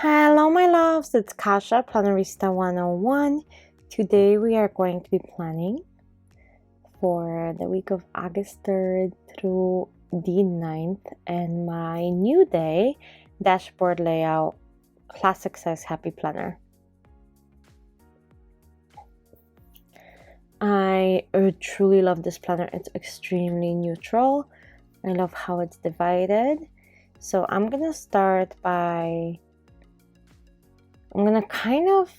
Hello my loves, it's Kasha, Plannerista 101. Today we are going to be planning for the week of August 3rd through the 9th and my new day dashboard layout classic size happy planner. I truly love this planner. It's extremely neutral. I love how it's divided. So I'm gonna start by kind of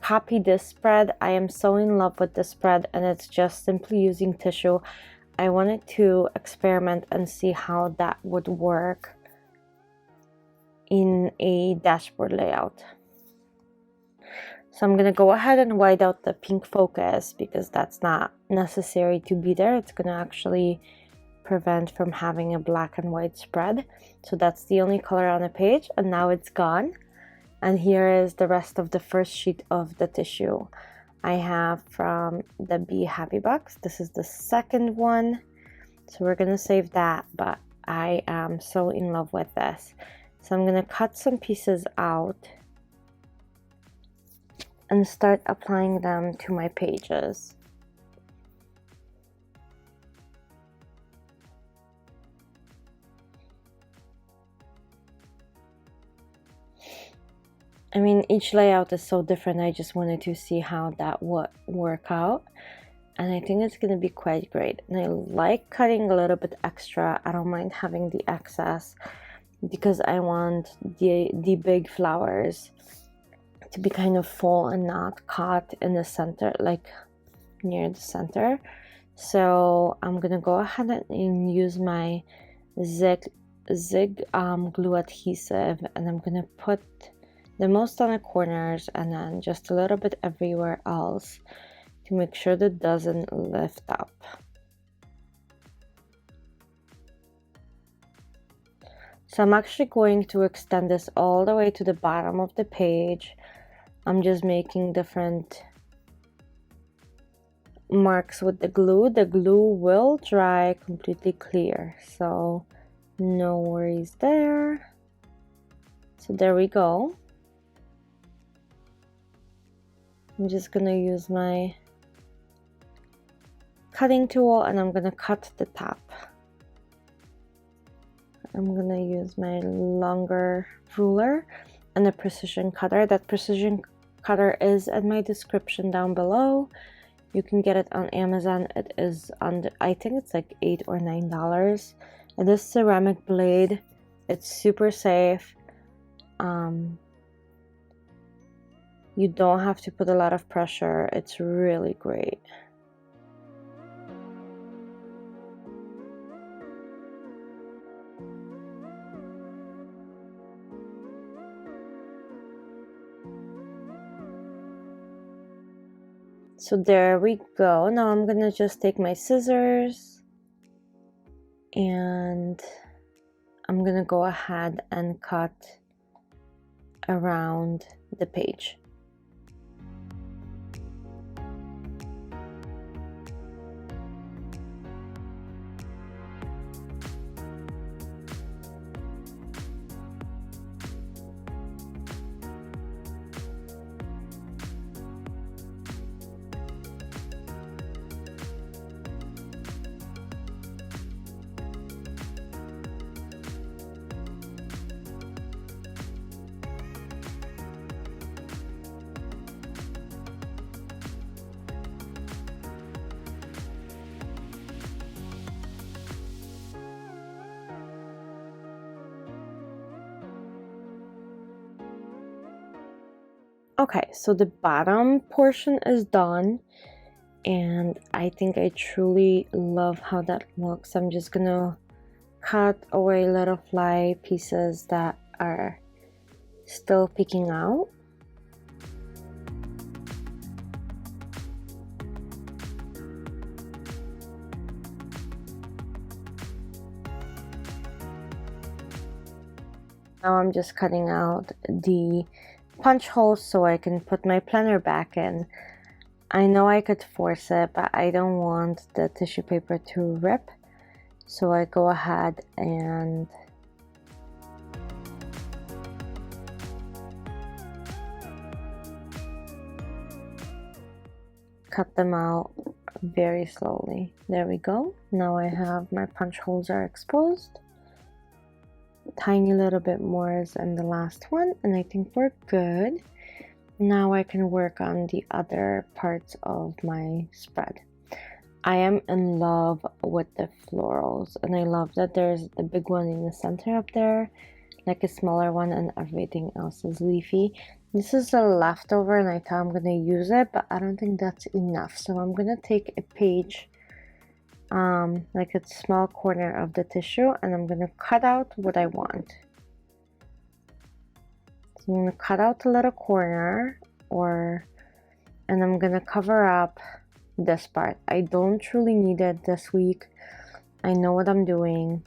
copy this spread. I am so in love with this spread and it's just simply using tissue. I wanted to experiment and see how that would work in a dashboard layout. So I'm gonna go ahead and white out the pink focus because that's not necessary to be there. It's gonna actually prevent from having a black and white spread. So that's the only color on the page and now it's gone. And here is the rest of the first sheet of the tissue. I have from the Be Happy box. This is the second one. So we're gonna save that, but I am so in love with this. So I'm gonna cut some pieces out and start applying them to my pages. I mean, each layout is so different. I just wanted to see how that would work out. And I think it's going to be quite great. And I like cutting a little bit extra. I don't mind having the excess because I want the big flowers to be kind of full and not caught in the center, like near the center. So I'm going to go ahead and use my Zig Glue Adhesive, and I'm going to put the most on the corners and then just a little bit everywhere else to make sure that doesn't lift up. So I'm actually going to extend this all the way to the bottom of the page. I'm just making different marks with the glue. The glue will dry completely clear, so no worries there. So there we go. I'm just gonna use my cutting tool and I'm gonna cut the top. I'm gonna use my longer ruler and a precision cutter. That precision cutter is in my description down below. You can get it on Amazon. It is on I think it's like $8 or $9. It is ceramic blade. It's super safe. You don't have to put a lot of pressure. It's really great. So there we go. Now I'm gonna just take my scissors and I'm gonna go ahead and cut around the page. Okay, so the bottom portion is done and I think I truly love how that looks. I'm just gonna cut away little fly pieces that are still peeking out. Now I'm just cutting out the punch holes so I can put my planner back in. I know I could force it, but I don't want the tissue paper to rip, so I go ahead and cut them out very slowly. There we go. Now I have my punch holes are exposed. Tiny little bit more than the last one, and I think we're good. Now I can work on the other parts of my spread. I am in love with the florals, and I love that there's the big one in the center up there, like a smaller one, and everything else is leafy. This is a leftover, and I thought I'm gonna use it, but I don't think that's enough. So I'm gonna take a page, like a small corner of the tissue, and I'm gonna cut out what I want. So I'm gonna cut out a little corner, and I'm gonna cover up this part. I don't truly need it this week. I know what I'm doing.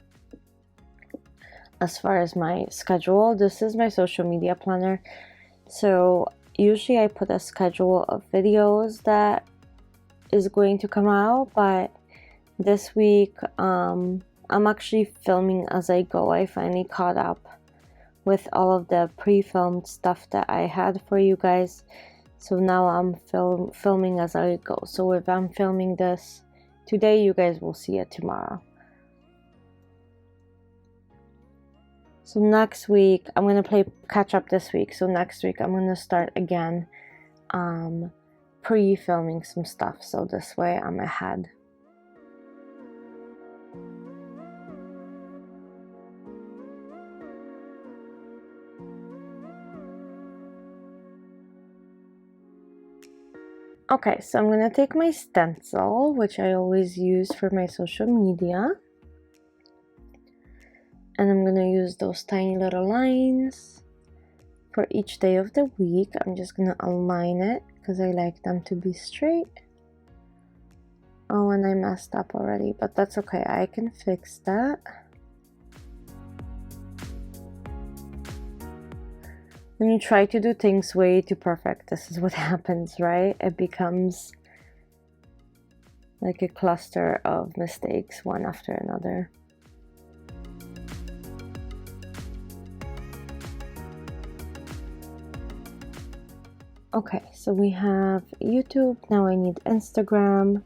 As far as my schedule, this is my social media planner. So usually I put a schedule of videos that is going to come out, but this week I'm actually filming as I go. I finally caught up with all of the pre-filmed stuff that I had for you guys. So now I'm filming as I go. So if I'm filming this today, you guys will see it tomorrow. So next week, I'm going to play catch up this week. So next week, I'm going to start again pre-filming some stuff. So this way, I'm ahead. Okay, so I'm going to take my stencil, which I always use for my social media. And I'm going to use those tiny little lines for each day of the week. I'm just going to align it because I like them to be straight. Oh, and I messed up already, but that's okay. I can fix that. When you try to do things way too perfect, this is what happens, right? It becomes like a cluster of mistakes, one after another. Okay, so we have YouTube. Now I need Instagram.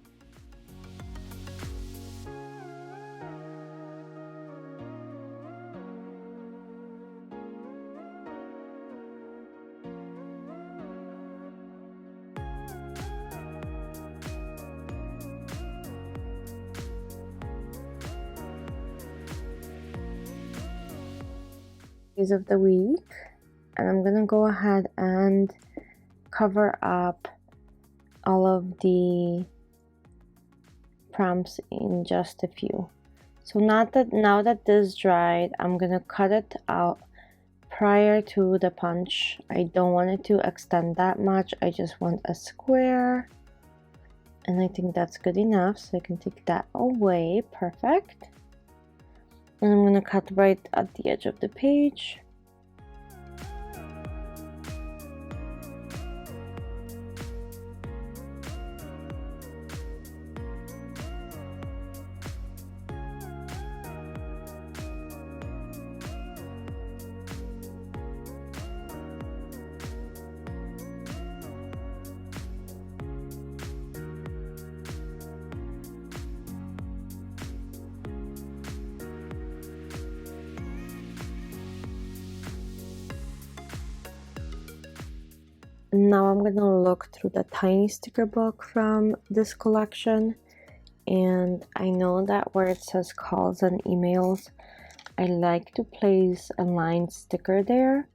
Days of the week, and I'm gonna go ahead and cover up all of the prompts in just a few. So now that this dried, I'm gonna cut it out prior to the punch. I don't want it to extend that much. I just want a square, and I think that's good enough, so I can take that away. Perfect. And I'm gonna cut right at the edge of the page. Now I'm gonna look through the tiny sticker book from this collection, and I know that where it says calls and emails, I like to place a lined sticker there,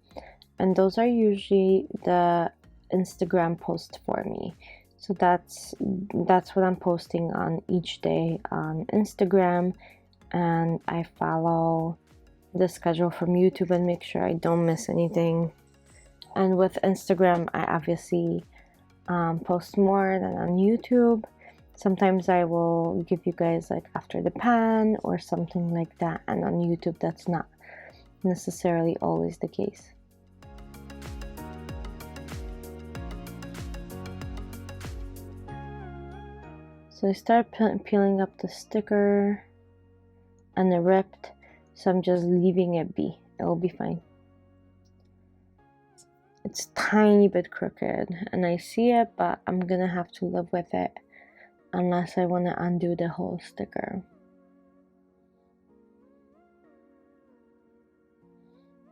and those are usually the Instagram post for me. So that's what I'm posting on each day on Instagram, and I follow the schedule from YouTube and make sure I don't miss anything. And with Instagram, I obviously post more than on YouTube. Sometimes I will give you guys like after the pan or something like that, and on YouTube that's not necessarily always the case. So I start peeling up the sticker and it ripped, so I'm just leaving it be. It will be fine. It's tiny bit crooked and I see it, but I'm gonna have to live with it unless I want to undo the whole sticker.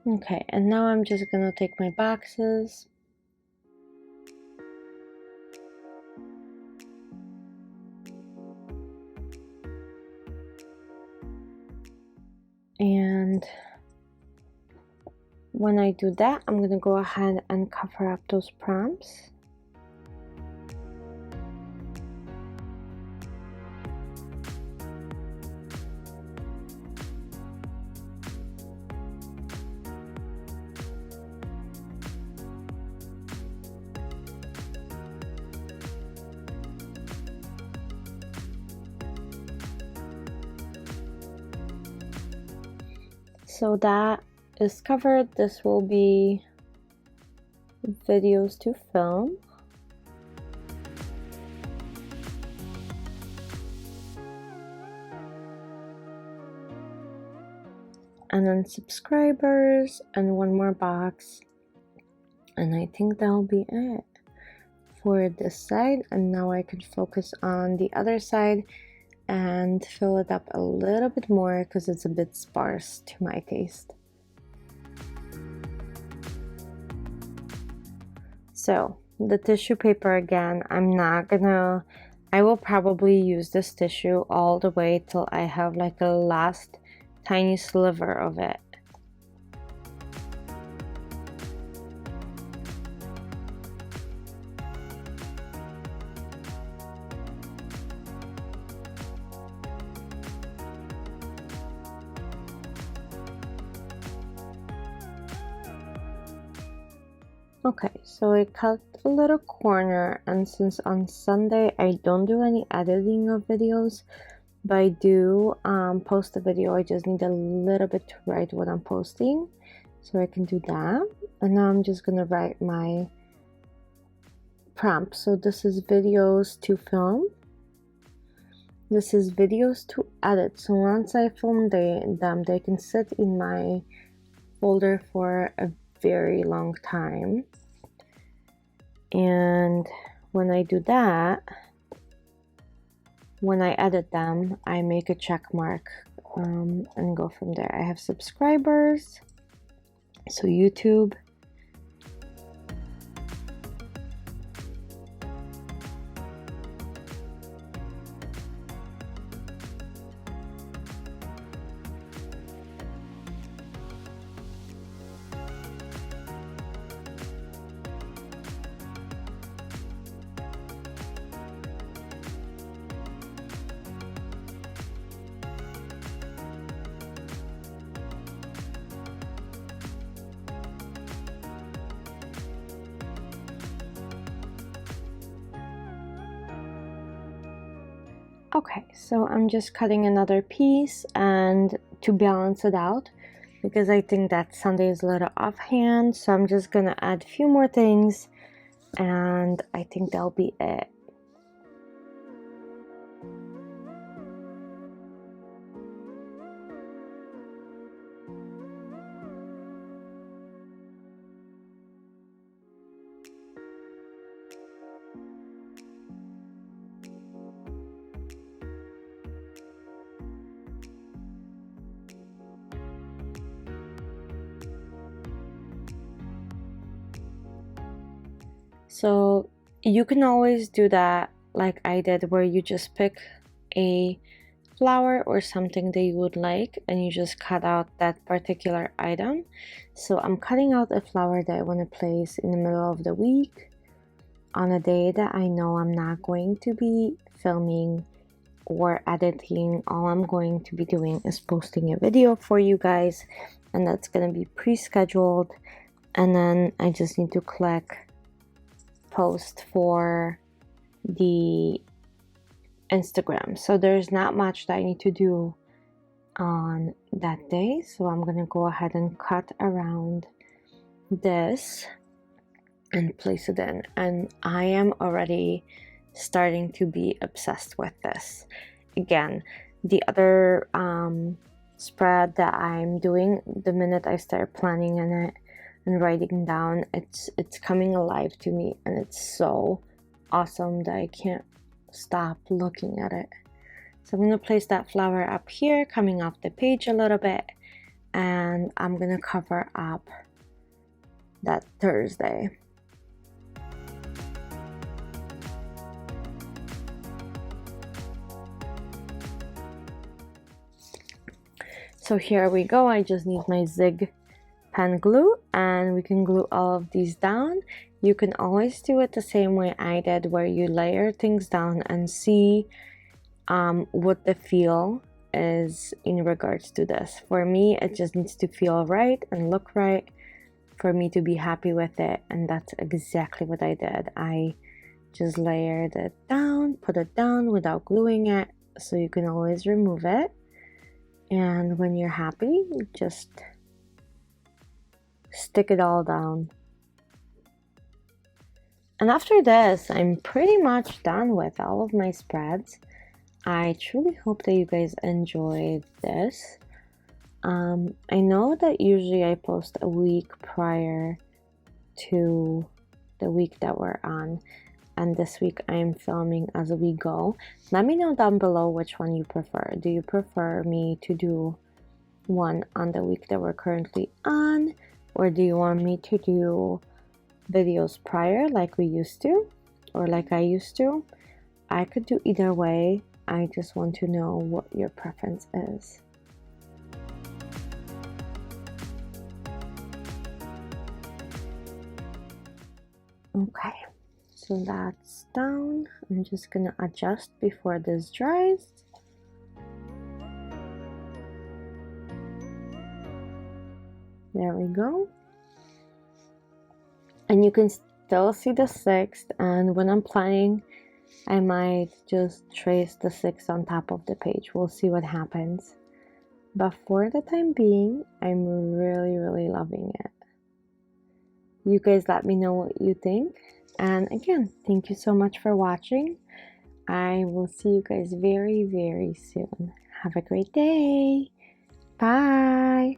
Okay, and now I'm just gonna take my boxes and when I do that, I'm gonna go ahead and cover up those prompts. So that is covered. This will be videos to film. And then subscribers and one more box. And I think that'll be it for this side. And now I can focus on the other side and fill it up a little bit more because it's a bit sparse to my taste. So the tissue paper again, I will probably use this tissue all the way till I have like a last tiny sliver of it. Okay, so I cut a little corner, and since on Sunday I don't do any editing of videos, but I do post a video, I just need a little bit to write what I'm posting, so I can do that. And now I'm just gonna write my prompt. So this is videos to film. This is videos to edit. So once I film them, they can sit in my folder for a very long time. And when I do that, when I edit them, I make a check mark and go from there. I have subscribers, so YouTube. Okay, so I'm just cutting another piece and to balance it out because I think that Sunday is a little offhand, so I'm just gonna add a few more things and I think that'll be it. So you can always do that like I did, where you just pick a flower or something that you would like and you just cut out that particular item. So I'm cutting out a flower that I want to place in the middle of the week on a day that I know I'm not going to be filming or editing. All I'm going to be doing is posting a video for you guys, and that's going to be pre-scheduled, and then I just need to click post for the Instagram. So there's not much that I need to do on that day, so I'm gonna go ahead and cut around this and place it in, and I am already starting to be obsessed with this. Again, the other spread that I'm doing, the minute I start planning in it, and writing down, it's coming alive to me, and it's so awesome that I can't stop looking at it. So I'm going to place that flower up here, coming off the page a little bit, and I'm going to cover up that Thursday. So here we go. I just need my Zig pen glue, and we can glue all of these down. You can always do it the same way I did, where you layer things down and see what the feel is in regards to this. For me, it just needs to feel right and look right for me to be happy with it, and that's exactly what I did. I just layered it down, put it down without gluing it, so you can always remove it. And when you're happy, you just stick it all down. And after this, I'm pretty much done with all of my spreads. I truly hope that you guys enjoyed this. I know that usually I post a week prior to the week that we're on, and this week I'm filming as we go. Let me know down below which one you prefer. Do you prefer me to do one on the week that we're currently on, or do you want me to do videos prior like we used to, or like I used to? I could do either way. I just want to know what your preference is. Okay, so that's down. I'm just gonna adjust before this dries. There we go. And you can still see the 6th, and when I'm planning, I might just trace the 6th on top of the page. We'll see what happens. But for the time being, I'm really loving it. You guys let me know what you think. And again, thank you so much for watching. I will see you guys very soon. Have a great day. Bye.